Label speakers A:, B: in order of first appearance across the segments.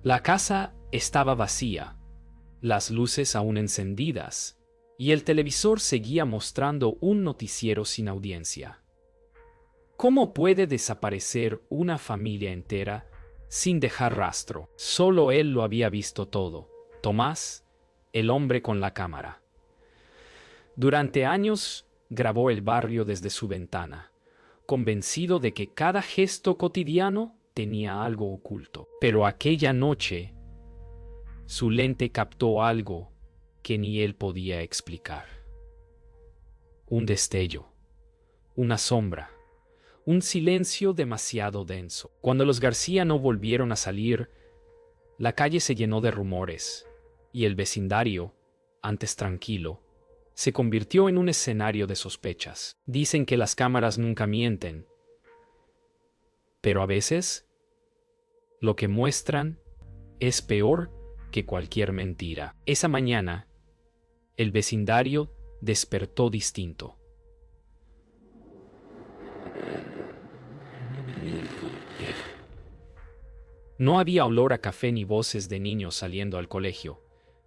A: La casa estaba vacía, las luces aún encendidas, y el televisor seguía mostrando un noticiero sin audiencia. ¿Cómo puede desaparecer una familia entera sin dejar rastro? Solo él lo había visto todo. Tomás, el hombre con la cámara. Durante años grabó el barrio desde su ventana, convencido de que cada gesto cotidiano tenía algo oculto. Pero aquella noche, su lente captó algo que ni él podía explicar. Un destello, una sombra, un silencio demasiado denso. Cuando los García no volvieron a salir, la calle se llenó de rumores, y el vecindario, antes tranquilo, se convirtió en un escenario de sospechas. Dicen que las cámaras nunca mienten, pero a veces lo que muestran es peor que cualquier mentira. Esa mañana, el vecindario despertó distinto. No había olor a café ni voces de niños saliendo al colegio.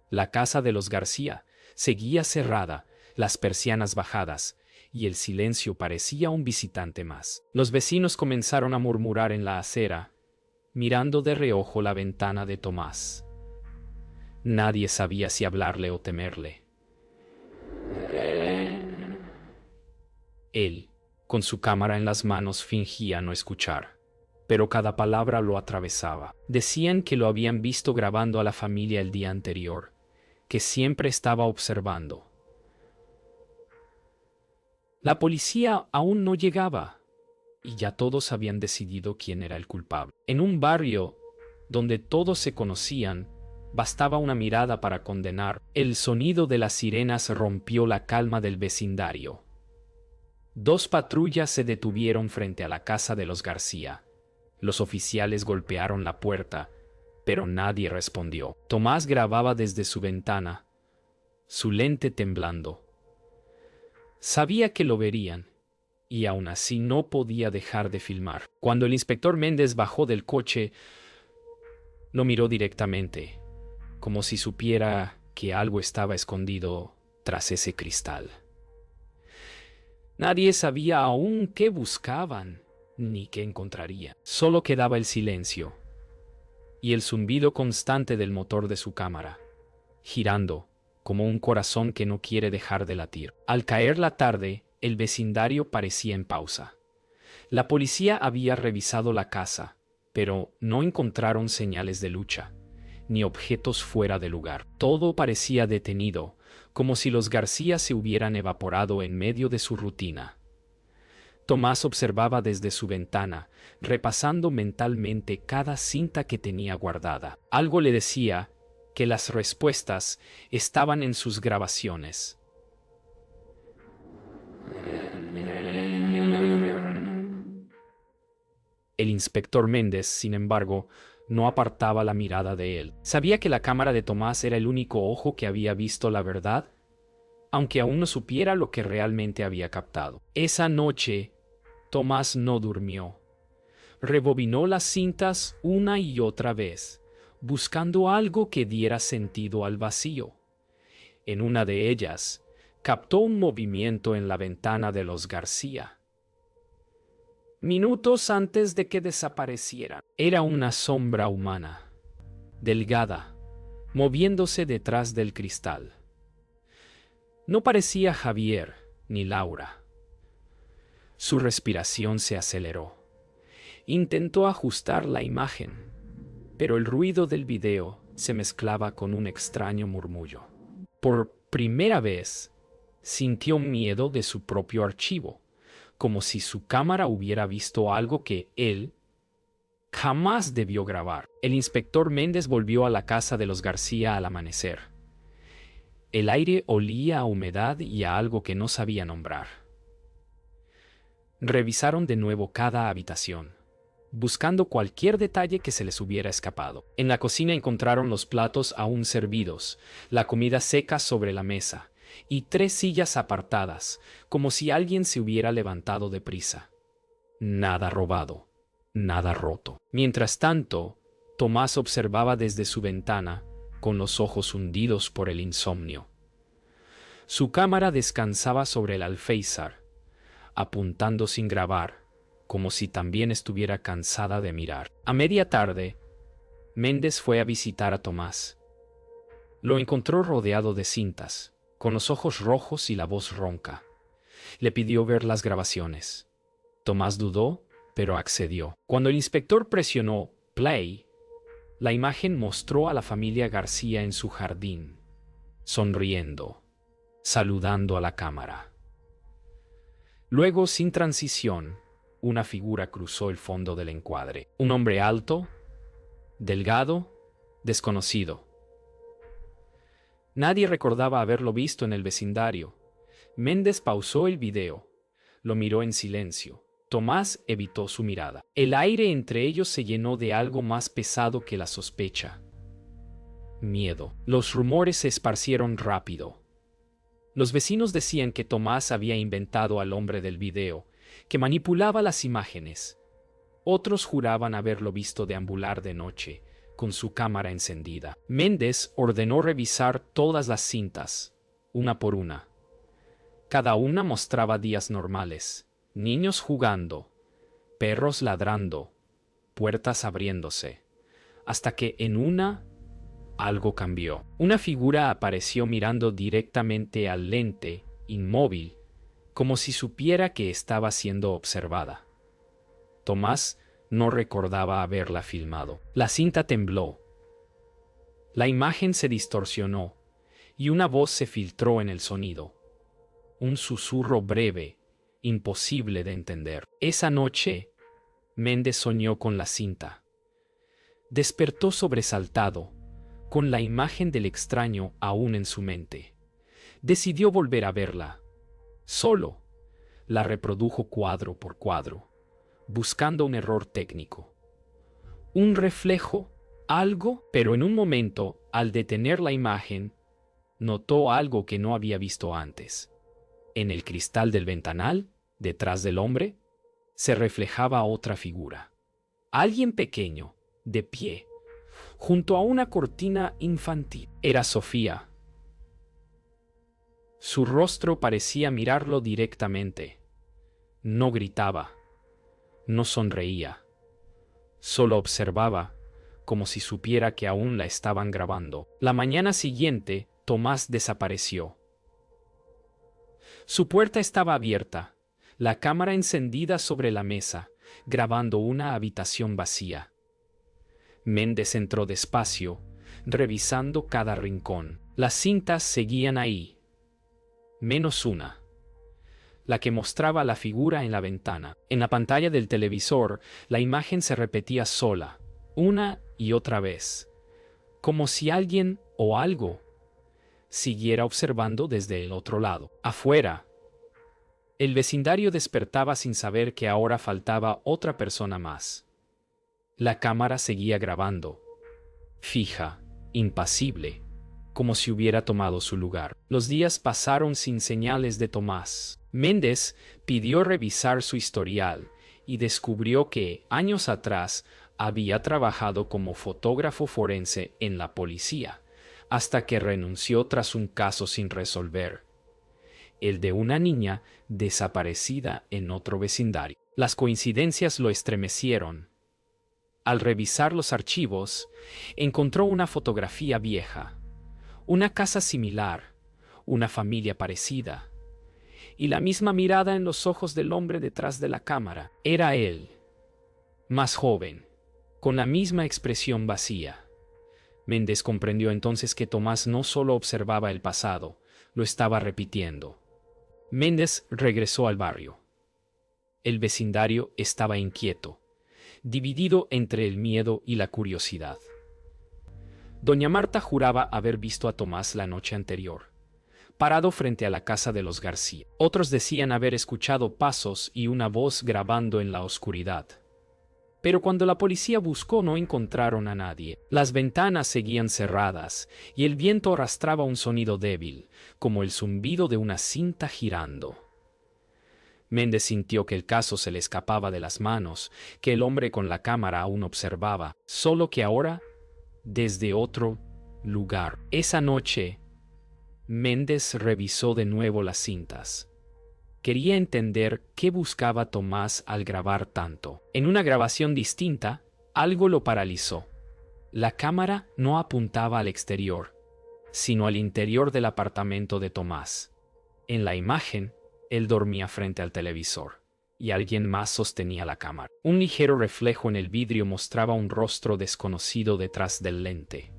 A: La casa de los García seguía cerrada, las persianas bajadas, y el silencio parecía un visitante más. Los vecinos comenzaron a murmurar en la acera, mirando de reojo la ventana de Tomás. Nadie sabía si hablarle o temerle. Él, con su cámara en las manos, fingía no escuchar, pero cada palabra lo atravesaba. Decían que lo habían visto grabando a la familia el día anterior, que siempre estaba observando. La policía aún no llegaba, y ya todos habían decidido quién era el culpable. En un barrio donde todos se conocían, bastaba una mirada para condenar. El sonido de las sirenas rompió la calma del vecindario. 2 patrullas se detuvieron frente a la casa de los García. Los oficiales golpearon la puerta, pero nadie respondió. Tomás grababa desde su ventana, su lente temblando. Sabía que lo verían, y aún así no podía dejar de filmar. Cuando el inspector Méndez bajó del coche, lo miró directamente, como si supiera que algo estaba escondido tras ese cristal. Nadie sabía aún qué buscaban, ni qué encontrarían. Solo quedaba el silencio y el zumbido constante del motor de su cámara, girando como un corazón que no quiere dejar de latir. Al caer la tarde, el vecindario parecía en pausa. La policía había revisado la casa, pero no encontraron señales de lucha, ni objetos fuera de lugar. Todo parecía detenido, como si los García se hubieran evaporado en medio de su rutina. Tomás observaba desde su ventana, repasando mentalmente cada cinta que tenía guardada. Algo le decía que las respuestas estaban en sus grabaciones. El inspector Méndez, sin embargo, no apartaba la mirada de él. Sabía que la cámara de Tomás era el único ojo que había visto la verdad, aunque aún no supiera lo que realmente había captado. Esa noche, Tomás no durmió. Rebobinó las cintas una y otra vez, buscando algo que diera sentido al vacío. En una de ellas, captó un movimiento en la ventana de los García. Minutos antes de que desaparecieran, era una sombra humana, delgada, moviéndose detrás del cristal. No parecía Javier ni Laura. Su respiración se aceleró. Intentó ajustar la imagen, pero el ruido del video se mezclaba con un extraño murmullo. Por primera vez, sintió miedo de su propio archivo, como si su cámara hubiera visto algo que él jamás debió grabar. El inspector Méndez volvió a la casa de los García al amanecer. El aire olía a humedad y a algo que no sabía nombrar. Revisaron de nuevo cada habitación, buscando cualquier detalle que se les hubiera escapado. En la cocina encontraron los platos aún servidos, la comida seca sobre la mesa, y 3 sillas apartadas, como si alguien se hubiera levantado deprisa. Nada robado, nada roto. Mientras tanto, Tomás observaba desde su ventana, con los ojos hundidos por el insomnio. Su cámara descansaba sobre el alféizar, apuntando sin grabar, como si también estuviera cansada de mirar. A media tarde, Méndez fue a visitar a Tomás. Lo encontró rodeado de cintas, con los ojos rojos y la voz ronca. Le pidió ver las grabaciones. Tomás dudó, pero accedió. Cuando el inspector presionó play, la imagen mostró a la familia García en su jardín, sonriendo, saludando a la cámara. Luego, sin transición, una figura cruzó el fondo del encuadre. Un hombre alto, delgado, desconocido. Nadie recordaba haberlo visto en el vecindario. Méndez pausó el video. Lo miró en silencio. Tomás evitó su mirada. El aire entre ellos se llenó de algo más pesado que la sospecha. Miedo. Los rumores se esparcieron rápido. Los vecinos decían que Tomás había inventado al hombre del video, que manipulaba las imágenes. Otros juraban haberlo visto deambular de noche, con su cámara encendida. Méndez ordenó revisar todas las cintas, una por una. Cada una mostraba días normales, niños jugando, perros ladrando, puertas abriéndose, hasta que en una algo cambió. Una figura apareció mirando directamente al lente, inmóvil, como si supiera que estaba siendo observada. Tomás no recordaba haberla filmado. La cinta tembló. La imagen se distorsionó y una voz se filtró en el sonido. Un susurro breve, imposible de entender. Esa noche, Méndez soñó con la cinta. Despertó sobresaltado, con la imagen del extraño aún en su mente. Decidió volver a verla. Solo. La reprodujo cuadro por cuadro, buscando un error técnico. Un reflejo, algo, pero en un momento, al detener la imagen, notó algo que no había visto antes. En el cristal del ventanal, detrás del hombre, se reflejaba otra figura. Alguien pequeño, de pie, junto a una cortina infantil. Era Sofía. Su rostro parecía mirarlo directamente. No gritaba, no sonreía, solo observaba, como si supiera que aún la estaban grabando. La mañana siguiente, Tomás desapareció. Su puerta estaba abierta, la cámara encendida sobre la mesa, grabando una habitación vacía. Méndez entró despacio, revisando cada rincón. Las cintas seguían ahí, menos una, la que mostraba la figura en la ventana. En la pantalla del televisor, la imagen se repetía sola, una y otra vez, como si alguien o algo siguiera observando desde el otro lado. Afuera, el vecindario despertaba sin saber que ahora faltaba otra persona más. La cámara seguía grabando, fija, impasible, como si hubiera tomado su lugar. Los días pasaron sin señales de Tomás. Méndez pidió revisar su historial y descubrió que, años atrás, había trabajado como fotógrafo forense en la policía, hasta que renunció tras un caso sin resolver, el de una niña desaparecida en otro vecindario. Las coincidencias lo estremecieron. Al revisar los archivos, encontró una fotografía vieja, una casa similar, una familia parecida, y la misma mirada en los ojos del hombre detrás de la cámara. Era él, más joven, con la misma expresión vacía. Méndez comprendió entonces que Tomás no solo observaba el pasado, lo estaba repitiendo. Méndez regresó al barrio. El vecindario estaba inquieto, dividido entre el miedo y la curiosidad. Doña Marta juraba haber visto a Tomás la noche anterior, parado frente a la casa de los García. Otros decían haber escuchado pasos y una voz grabando en la oscuridad. Pero cuando la policía buscó no encontraron a nadie. Las ventanas seguían cerradas y el viento arrastraba un sonido débil, como el zumbido de una cinta girando. Méndez sintió que el caso se le escapaba de las manos, que el hombre con la cámara aún observaba, solo que ahora desde otro lugar. Esa noche, Méndez revisó de nuevo las cintas. Quería entender qué buscaba Tomás al grabar tanto. En una grabación distinta, algo lo paralizó. La cámara no apuntaba al exterior, sino al interior del apartamento de Tomás. En la imagen, él dormía frente al televisor, y alguien más sostenía la cámara. Un ligero reflejo en el vidrio mostraba un rostro desconocido detrás del lente.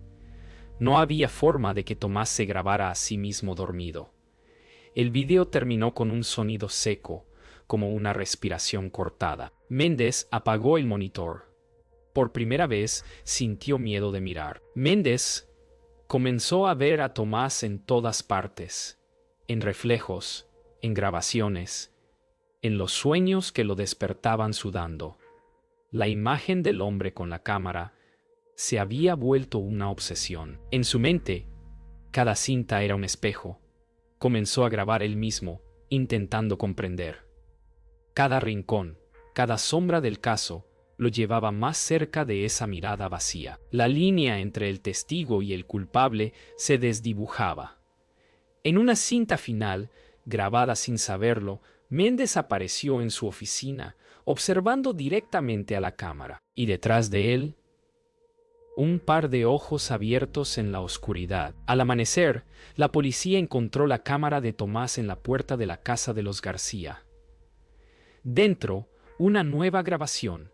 A: No había forma de que Tomás se grabara a sí mismo dormido. El video terminó con un sonido seco, como una respiración cortada. Méndez apagó el monitor. Por primera vez sintió miedo de mirar. Méndez comenzó a ver a Tomás en todas partes, en reflejos, en grabaciones, en los sueños que lo despertaban sudando. La imagen del hombre con la cámara se había vuelto una obsesión. En su mente, cada cinta era un espejo. Comenzó a grabar él mismo, intentando comprender. Cada rincón, cada sombra del caso, lo llevaba más cerca de esa mirada vacía. La línea entre el testigo y el culpable se desdibujaba. En una cinta final, grabada sin saberlo, Méndez apareció en su oficina, observando directamente a la cámara, y detrás de él, un par de ojos abiertos en la oscuridad. Al amanecer, la policía encontró la cámara de Tomás en la puerta de la casa de los García. Dentro, una nueva grabación.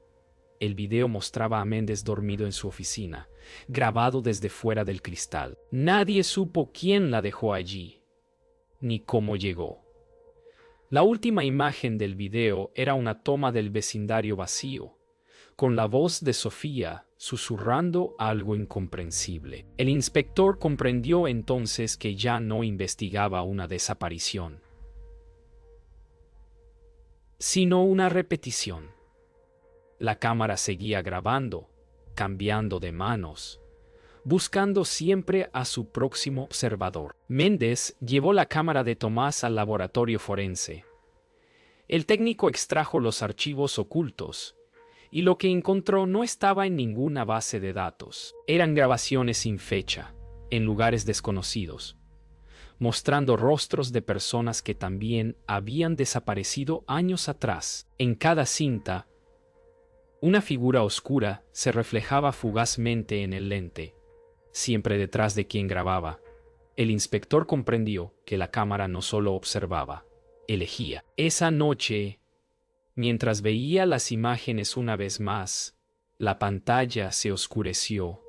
A: El video mostraba a Méndez dormido en su oficina, grabado desde fuera del cristal. Nadie supo quién la dejó allí, ni cómo llegó. La última imagen del video era una toma del vecindario vacío, con la voz de Sofía susurrando algo incomprensible. El inspector comprendió entonces que ya no investigaba una desaparición, sino una repetición. La cámara seguía grabando, cambiando de manos, buscando siempre a su próximo observador. Méndez llevó la cámara de Tomás al laboratorio forense. El técnico extrajo los archivos ocultos, y lo que encontró no estaba en ninguna base de datos. Eran grabaciones sin fecha, en lugares desconocidos, mostrando rostros de personas que también habían desaparecido años atrás. En cada cinta, una figura oscura se reflejaba fugazmente en el lente, siempre detrás de quien grababa. El inspector comprendió que la cámara no solo observaba, elegía. Esa noche, mientras veía las imágenes una vez más, la pantalla se oscureció,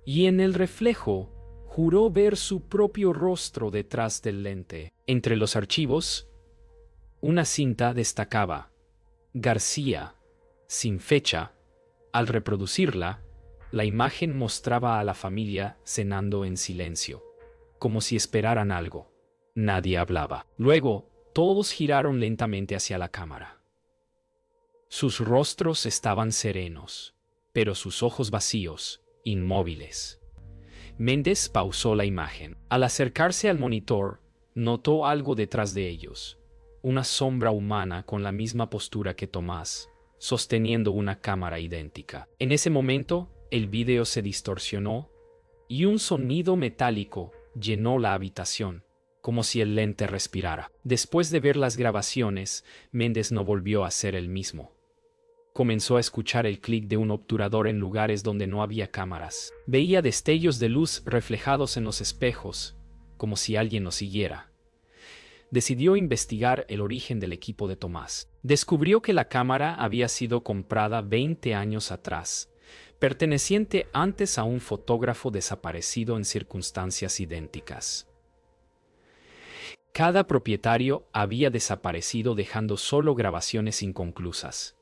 A: y en el reflejo juró ver su propio rostro detrás del lente. Entre los archivos, una cinta destacaba: García, sin fecha. Al reproducirla, la imagen mostraba a la familia cenando en silencio, como si esperaran algo. Nadie hablaba. Luego, todos giraron lentamente hacia la cámara. Sus rostros estaban serenos, pero sus ojos vacíos, inmóviles. Méndez pausó la imagen. Al acercarse al monitor, notó algo detrás de ellos, una sombra humana con la misma postura que Tomás, sosteniendo una cámara idéntica. En ese momento, el vídeo se distorsionó y un sonido metálico llenó la habitación, como si el lente respirara. Después de ver las grabaciones, Méndez no volvió a ser el mismo. Comenzó a escuchar el clic de un obturador en lugares donde no había cámaras. Veía destellos de luz reflejados en los espejos, como si alguien lo siguiera. Decidió investigar el origen del equipo de Tomás. Descubrió que la cámara había sido comprada 20 años atrás, perteneciente antes a un fotógrafo desaparecido en circunstancias idénticas. Cada propietario había desaparecido dejando solo grabaciones inconclusas.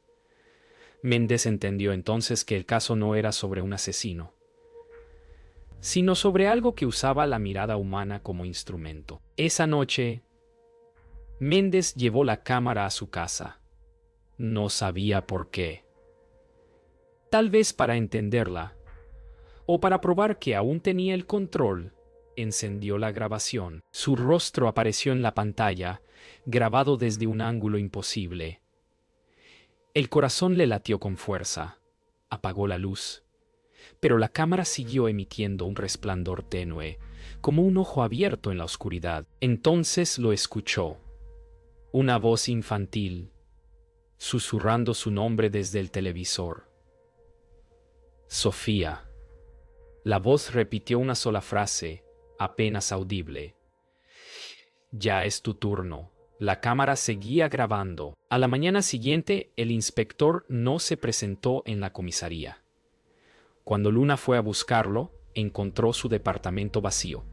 A: Méndez entendió entonces que el caso no era sobre un asesino, sino sobre algo que usaba la mirada humana como instrumento. Esa noche, Méndez llevó la cámara a su casa. No sabía por qué. Tal vez para entenderla, o para probar que aún tenía el control, encendió la grabación. Su rostro apareció en la pantalla, grabado desde un ángulo imposible. El corazón le latió con fuerza. Apagó la luz. Pero la cámara siguió emitiendo un resplandor tenue, como un ojo abierto en la oscuridad. Entonces lo escuchó. Una voz infantil, susurrando su nombre desde el televisor. Sofía. La voz repitió una sola frase, apenas audible. Ya es tu turno. La cámara seguía grabando. A la mañana siguiente, el inspector no se presentó en la comisaría. Cuando Luna fue a buscarlo, encontró su departamento vacío.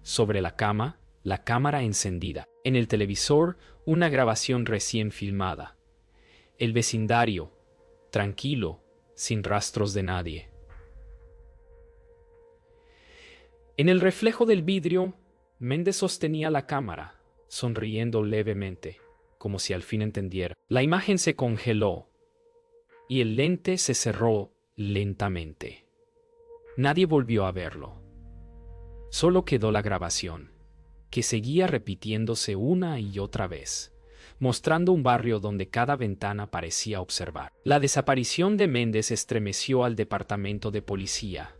A: Sobre la cama, la cámara encendida. En el televisor, una grabación recién filmada. El vecindario, tranquilo, sin rastros de nadie. En el reflejo del vidrio, Méndez sostenía la cámara, sonriendo levemente, como si al fin entendiera. La imagen se congeló y el lente se cerró lentamente. Nadie volvió a verlo. Solo quedó la grabación, que seguía repitiéndose una y otra vez, mostrando un barrio donde cada ventana parecía observar. La desaparición de Méndez estremeció al departamento de policía.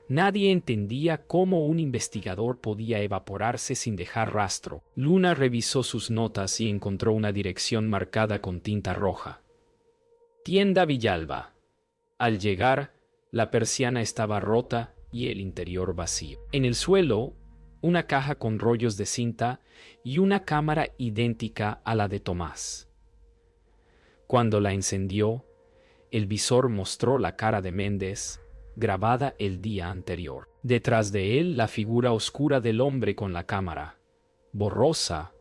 A: Nadie entendía cómo un investigador podía evaporarse sin dejar rastro. Luna revisó sus notas y encontró una dirección marcada con tinta roja. Tienda Villalba. Al llegar, la persiana estaba rota y el interior vacío. En el suelo, una caja con rollos de cinta y una cámara idéntica a la de Tomás. Cuando la encendió, el visor mostró la cara de Méndez, grabada el día anterior. Detrás de él, la figura oscura del hombre con la cámara, borrosa,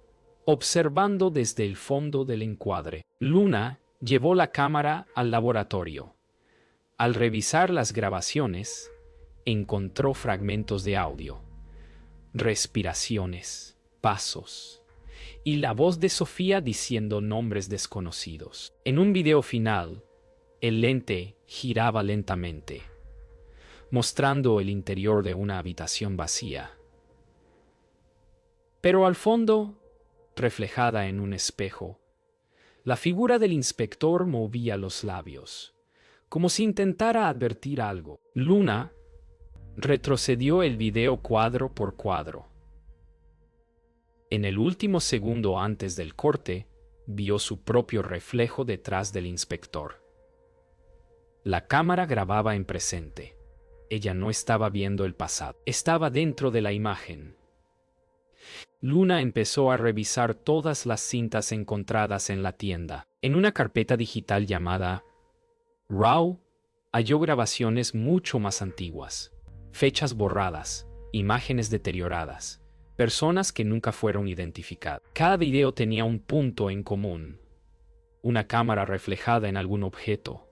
A: observando desde el fondo del encuadre. Luna llevó la cámara al laboratorio. Al revisar las grabaciones, encontró fragmentos de audio, respiraciones, pasos, y la voz de Sofía diciendo nombres desconocidos. En un video final, el lente giraba lentamente, mostrando el interior de una habitación vacía. Pero al fondo, reflejada en un espejo, la figura del inspector movía los labios, como si intentara advertir algo. Luna retrocedió el video cuadro por cuadro. En el último segundo antes del corte, vio su propio reflejo detrás del inspector. La cámara grababa en presente. Ella no estaba viendo el pasado, estaba dentro de la imagen. Luna empezó a revisar todas las cintas encontradas en la tienda. En una carpeta digital llamada RAW, halló grabaciones mucho más antiguas, fechas borradas, imágenes deterioradas, personas que nunca fueron identificadas. Cada video tenía un punto en común: una cámara reflejada en algún objeto,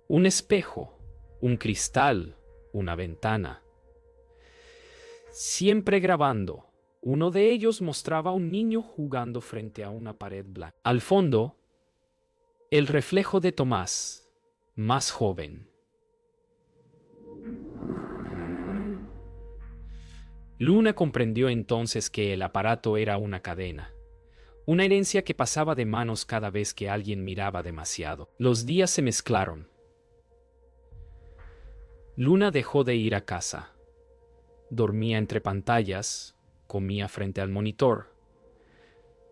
A: un espejo, un cristal, una ventana. Siempre grabando. Uno de ellos mostraba a un niño jugando frente a una pared blanca. Al fondo, el reflejo de Tomás, más joven. Luna comprendió entonces que el aparato era una cadena, una herencia que pasaba de manos cada vez que alguien miraba demasiado. Los días se mezclaron. Luna dejó de ir a casa. Dormía entre pantallas, comía frente al monitor.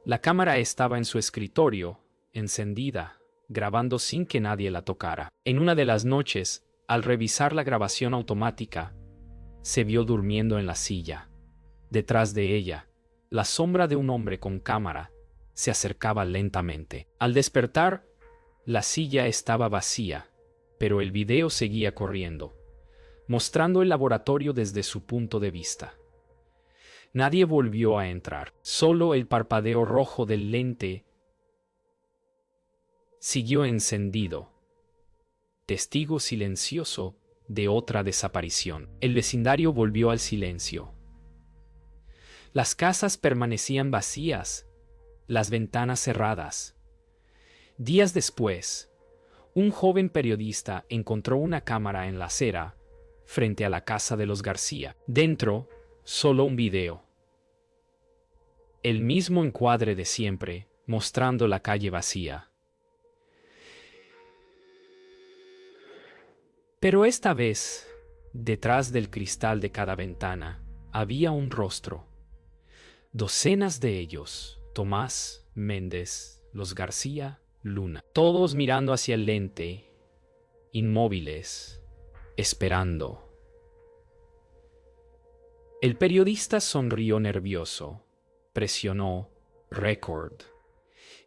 A: La cámara estaba en su escritorio, encendida, grabando sin que nadie la tocara. En una de las noches, al revisar la grabación automática, se vio durmiendo en la silla. Detrás de ella, la sombra de un hombre con cámara se acercaba lentamente. Al despertar, la silla estaba vacía, pero el video seguía corriendo, mostrando el laboratorio desde su punto de vista. Nadie volvió a entrar. Solo el parpadeo rojo del lente siguió encendido, testigo silencioso de otra desaparición. El vecindario volvió al silencio. Las casas permanecían vacías, las ventanas cerradas. Días después, un joven periodista encontró una cámara en la acera, frente a la casa de los García. Dentro, solo un video. El mismo encuadre de siempre, mostrando la calle vacía. Pero esta vez, detrás del cristal de cada ventana, había un rostro. Docenas de ellos, Tomás, Méndez, los García, Luna, todos mirando hacia el lente, inmóviles, esperando. El periodista sonrió nervioso, presionó Record,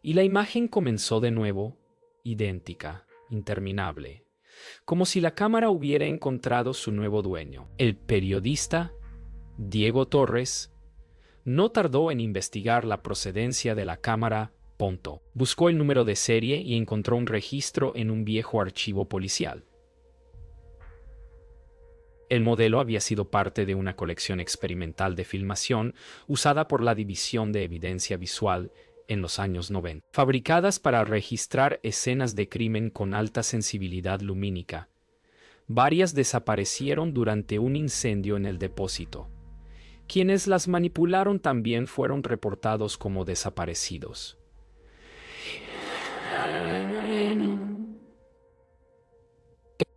A: y la imagen comenzó de nuevo, idéntica, interminable, como si la cámara hubiera encontrado su nuevo dueño. El periodista, Diego Torres, no tardó en investigar la procedencia de la cámara. Buscó el número de serie y encontró un registro en un viejo archivo policial. El modelo había sido parte de una colección experimental de filmación usada por la División de Evidencia Visual en los años 90, fabricadas para registrar escenas de crimen con alta sensibilidad lumínica. Varias desaparecieron durante un incendio en el depósito. Quienes las manipularon también fueron reportados como desaparecidos.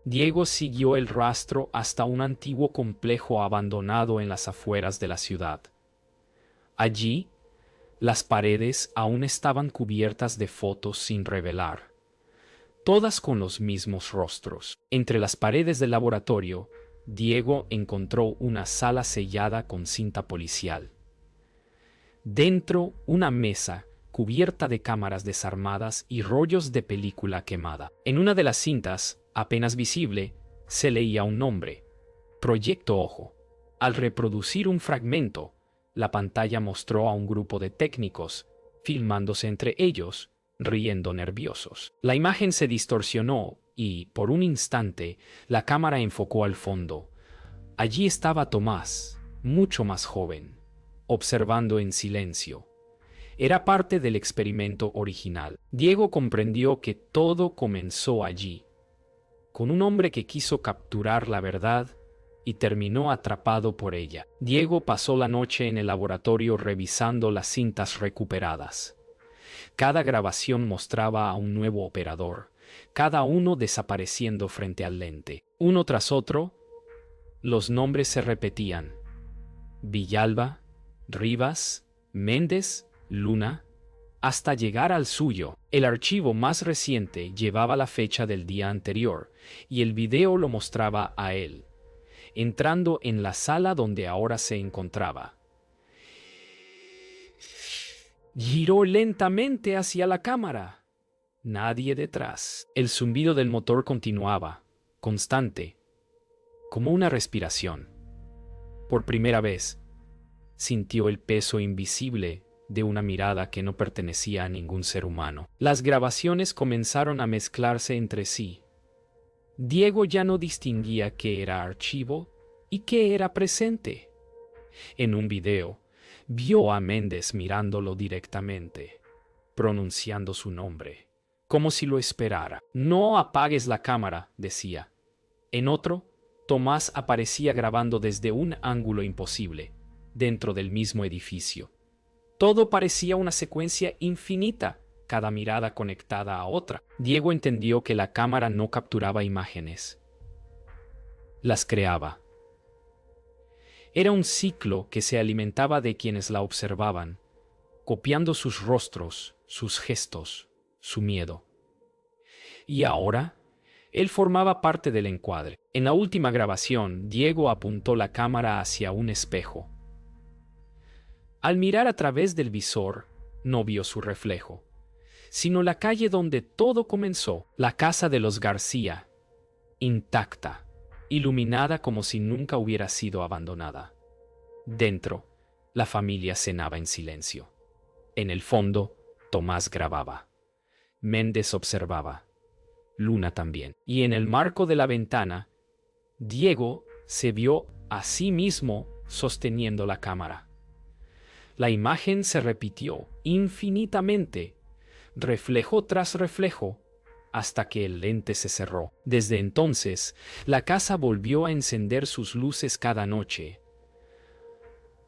A: Diego siguió el rastro hasta un antiguo complejo abandonado en las afueras de la ciudad. Allí, las paredes aún estaban cubiertas de fotos sin revelar, todas con los mismos rostros. Entre las paredes del laboratorio, Diego encontró una sala sellada con cinta policial. Dentro, una mesa cubierta de cámaras desarmadas y rollos de película quemada. En una de las cintas, apenas visible, se leía un nombre: Proyecto Ojo. Al reproducir un fragmento, la pantalla mostró a un grupo de técnicos, filmándose entre ellos, riendo nerviosos. La imagen se distorsionó y, por un instante, la cámara enfocó al fondo. Allí estaba Tomás, mucho más joven, observando en silencio. Era parte del experimento original. Diego comprendió que todo comenzó allí, con un hombre que quiso capturar la verdad y terminó atrapado por ella. Diego pasó la noche en el laboratorio revisando las cintas recuperadas. Cada grabación mostraba a un nuevo operador, cada uno desapareciendo frente al lente. Uno tras otro, los nombres se repetían: Villalba, Rivas, Méndez, Luna, hasta llegar al suyo. El archivo más reciente llevaba la fecha del día anterior y el video lo mostraba a él, entrando en la sala donde ahora se encontraba. Giró lentamente hacia la cámara. Nadie detrás. El zumbido del motor continuaba, constante, como una respiración. Por primera vez, sintió el peso invisible de una mirada que no pertenecía a ningún ser humano. Las grabaciones comenzaron a mezclarse entre sí. Diego ya no distinguía qué era archivo y qué era presente. En un video, vio a Méndez mirándolo directamente, pronunciando su nombre, como si lo esperara. No apagues la cámara, decía. En otro, Tomás aparecía grabando desde un ángulo imposible, dentro del mismo edificio. Todo parecía una secuencia infinita, cada mirada conectada a otra. Diego entendió que la cámara no capturaba imágenes, las creaba. Era un ciclo que se alimentaba de quienes la observaban, copiando sus rostros, sus gestos, su miedo. Y ahora, él formaba parte del encuadre. En la última grabación, Diego apuntó la cámara hacia un espejo. Al mirar a través del visor, no vio su reflejo, sino la calle donde todo comenzó, la casa de los García, intacta, iluminada como si nunca hubiera sido abandonada. Dentro, la familia cenaba en silencio. En el fondo, Tomás grababa. Méndez observaba. Luna también. Y en el marco de la ventana, Diego se vio a sí mismo sosteniendo la cámara. La imagen se repitió infinitamente, reflejo tras reflejo, hasta que el lente se cerró. Desde entonces, la casa volvió a encender sus luces cada noche,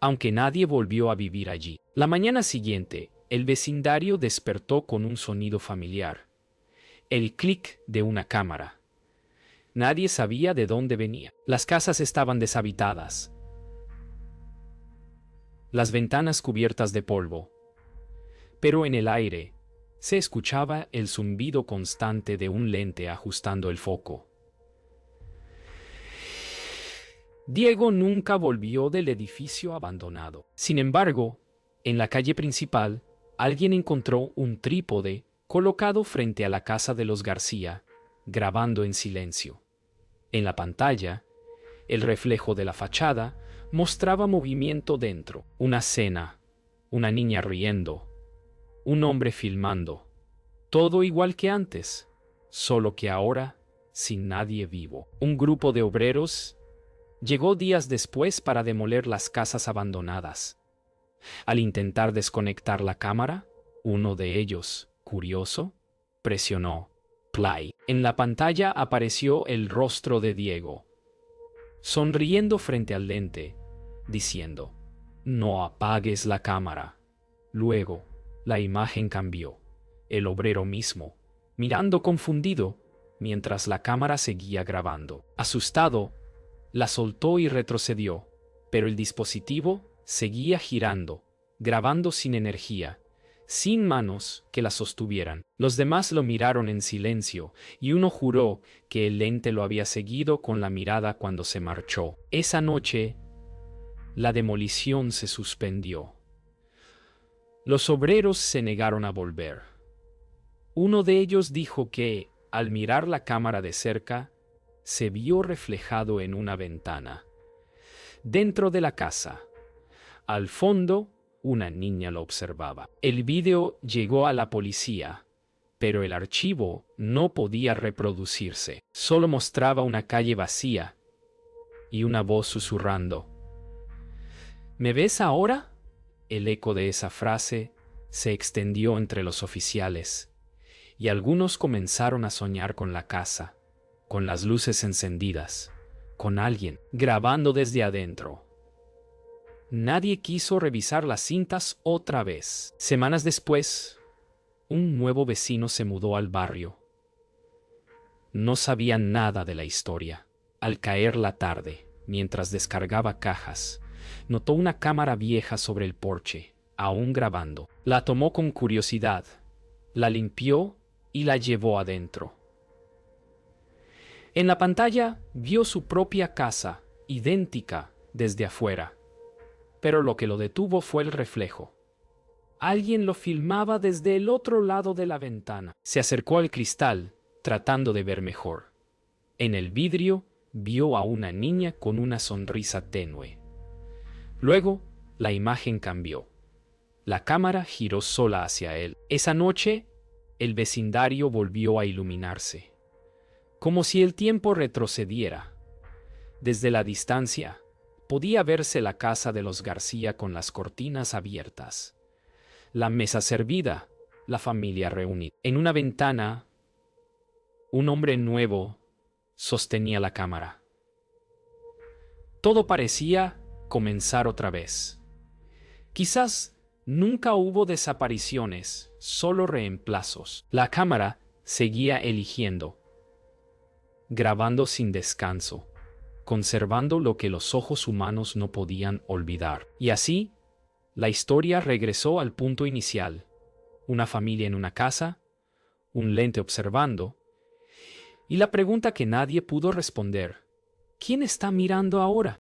A: aunque nadie volvió a vivir allí. La mañana siguiente, el vecindario despertó con un sonido familiar: el clic de una cámara. Nadie sabía de dónde venía. Las casas estaban deshabitadas, las ventanas cubiertas de polvo, pero en el aire se escuchaba el zumbido constante de un lente ajustando el foco. Diego nunca volvió del edificio abandonado. Sin embargo, en la calle principal, alguien encontró un trípode colocado frente a la casa de los García, grabando en silencio. En la pantalla, el reflejo de la fachada mostraba movimiento dentro: una cena, una niña riendo, un hombre filmando. Todo igual que antes, solo que ahora sin nadie vivo. Un grupo de obreros llegó días después para demoler las casas abandonadas. Al intentar desconectar la cámara, uno de ellos, curioso, presionó play. En la pantalla apareció el rostro de Diego, sonriendo frente al lente, diciendo: «No apagues la cámara». Luego, la imagen cambió. El obrero mismo, mirando confundido, mientras la cámara seguía grabando. Asustado, la soltó y retrocedió, pero el dispositivo seguía girando, grabando sin energía, sin manos que la sostuvieran. Los demás lo miraron en silencio, y uno juró que el lente lo había seguido con la mirada cuando se marchó. Esa noche, la demolición se suspendió. Los obreros se negaron a volver. Uno de ellos dijo que, al mirar la cámara de cerca, se vio reflejado en una ventana. Dentro de la casa, al fondo, una niña lo observaba. El vídeo llegó a la policía, pero el archivo no podía reproducirse. Solo mostraba una calle vacía y una voz susurrando: «¿Me ves ahora?». El eco de esa frase se extendió entre los oficiales, y algunos comenzaron a soñar con la casa, con las luces encendidas, con alguien grabando desde adentro. Nadie quiso revisar las cintas otra vez. Semanas después, un nuevo vecino se mudó al barrio. No sabía nada de la historia. Al caer la tarde, mientras descargaba cajas, notó una cámara vieja sobre el porche, aún grabando. La tomó con curiosidad, la limpió y la llevó adentro. En la pantalla vio su propia casa, idéntica desde afuera. Pero lo que lo detuvo fue el reflejo. Alguien lo filmaba desde el otro lado de la ventana. Se acercó al cristal, tratando de ver mejor. En el vidrio vio a una niña con una sonrisa tenue. Luego, la imagen cambió. La cámara giró sola hacia él. Esa noche, el vecindario volvió a iluminarse, como si el tiempo retrocediera. Desde la distancia, podía verse la casa de los García con las cortinas abiertas, la mesa servida, la familia reunida. En una ventana, un hombre nuevo sostenía la cámara. Todo parecía comenzar otra vez. Quizás nunca hubo desapariciones, solo reemplazos. La cámara seguía eligiendo, grabando sin descanso, conservando lo que los ojos humanos no podían olvidar. Y así, la historia regresó al punto inicial: una familia en una casa, un lente observando, y la pregunta que nadie pudo responder: ¿quién está mirando ahora?